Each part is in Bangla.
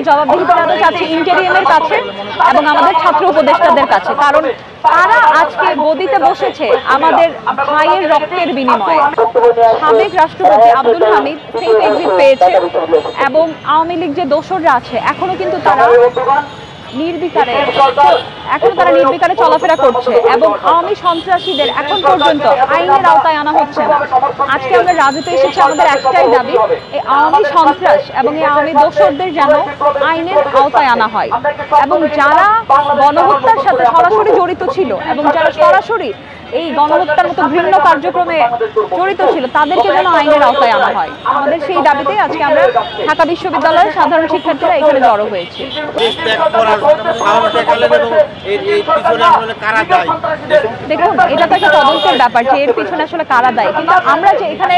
জবাবদিহি জানাতে চাচ্ছি ইন্টেরিয়ামের কাছে এবং আমাদের ছাত্র উপদেষ্টাদের কাছে, কারণ তারা আজকে গদিতে বসেছে আমাদের ভাইয়ের রক্তের বিনিময়ে। সাবেক রাষ্ট্রপতি আব্দুল হামিদ সেফ এক্সিট পেয়েছে এবং আওয়ামী লীগ যে দোসররা আছে এখনো কিন্তু তারা নির্বিকারে চলাফেরা করছে এবং আওয়ামী সন্ত্রাসীদের এখন পর্যন্ত আইনের আওতায় আনা হচ্ছে না। আজকে আমরা রাজুতে এসেছি, আমাদের একটাই দাবি, এই আওয়ামী সন্ত্রাস এবং এই আওয়ামী দোসরদের যেন আইনের আওতায় আনা হয় এবং যারা গণহত্যার সাথে সরাসরি জড়িত ছিল এবং যারা সরাসরি এই গণহত্যার মতো ভিন্ন কার্যক্রমে জড়িত ছিল তাদেরকে যেন আইনের আওতায় আনা হয়। আমাদের সেই দাবিতেই আজকে আমরা ঢাকা বিশ্ববিদ্যালয়ের সাধারণ শিক্ষার্থীরা এখানে জড়ো হয়েছি। দেখুন, এটা তো একটা তদন্তের ব্যাপার যে এর পিছনে আসলে কারা দায়ী, কিন্তু আমরা যে এখানে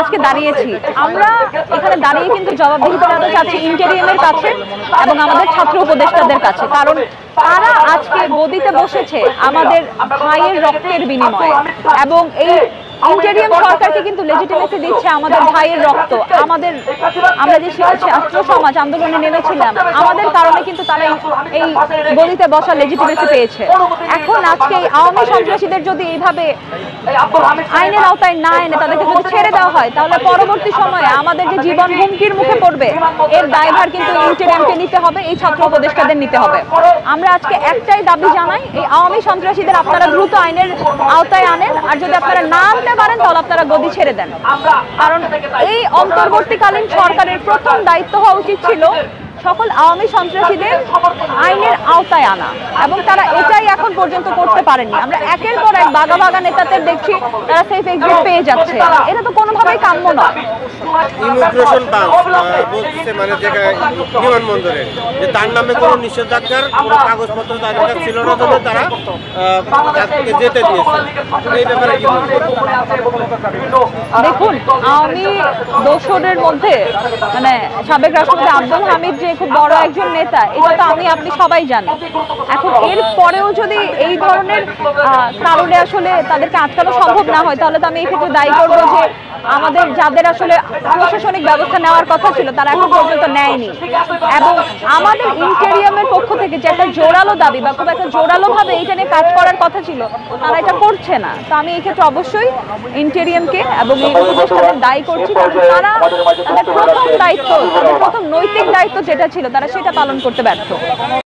আজকে দাঁড়িয়েছি, আমরা এখানে দাঁড়িয়ে কিন্তু জবাবদিহি জানাতে চাচ্ছি ইন্টেরিয়ামের কাছে এবং আমাদের ছাত্র উপদেষ্টাদের কাছে, কারণ তারা আজকে গদিতে বসেছে আমাদের ভাইয়ের রক্তের বিনিময়ে এবং এই ইন্টেরিয়াম সরকারকে কিন্তু লেজিটিমেসি দিচ্ছে আমাদের ভাইয়ের রক্ত, আমরা যে ছাত্র সমাজ আন্দোলনে নেমেছিলাম আমাদের কারণে কিন্তু তারা এই গদিতে বসা লেজিটিমেসি পেয়েছে। এখন আজকে এই আওয়ামী সন্ত্রাসীদের যদি এইভাবে আইনের আওতায় না এনে তাদেরকে যদি ছেড়ে দেওয়া হয় তাহলে পরবর্তী সময়ে আমাদের যে জীবন হুমকির মুখে পড়বে এর দায়ভার কিন্তু ইন্টেরিয়ামকে নিতে হবে, এই ছাত্র উপদেষ্টাদের নিতে হবে। আমরা আজকে একটাই দাবি জানাই, এই আওয়ামী সন্ত্রাসীদের আপনারা দ্রুত আইনের আওতায় আনেন, আর যদি আপনারা না আনতে পারেন তাহলে আপনারা গদি ছেড়ে দেন। কারণ এই অন্তর্বর্তীকালীন সরকারের প্রথম দায়িত্ব হওয়া উচিত ছিল সকল আওয়ামী সন্ত্রাসীদের আইনের আওতায় আনা, এবং তারা এটাই এখন পর্যন্ত করতে পারেননি। আমরা একের পর এক বাঘা বাঘা নেতাদের দেখছি তারা সেফ এক্সিট পেয়ে যাচ্ছে, এটা তো কোনোভাবেই কাম্য নয়। ইমিগ্রেশন বলছে মানে বিমানবন্দরে যে তার নামে কোনো নিষেধাজ্ঞার কোনো কাগজপত্র তাদের কাছে ছিল না, তবে তারা যেতে দিয়েছে। এই ব্যাপারে কি দেখুন, আওয়ামী দোসরের মধ্যে মানে সাবেক রাষ্ট্রপতি আব্দুল হামিদ যে খুব বড় একজন নেতা, এটা তো আপনি সবাই জানেন। এখন এর পরেও যদি এই ধরনের কারণে আসলে তাদেরকে আটকানো সম্ভব না হয় তাহলে তো আমি এই ক্ষেত্রে দায়ী করবো যে আমাদের যাদের আসলে প্রশাসনিক ব্যবস্থা নেওয়ার কথা ছিল তারা এখন পর্যন্ত নেয়নি, এবং আমাদের ইন্টেরিয়ামের পক্ষ থেকে যে একটা জোরালো দাবি বা খুব একটা জোরালো ভাবে এটা নিয়ে কাজ করার কথা ছিল তারা এটা করছে না। তো আমি এই ক্ষেত্রে অবশ্যই ইন্টেরিয়ামকে এবং এই উপদেষ্টাদের দায়ী করছি, কারণ তারা তাদের প্রথম দায়িত্ব, তাদের প্রথম নৈতিক দায়িত্ব যেটা ছিল তারা সেটা পালন করতে ব্যর্থ।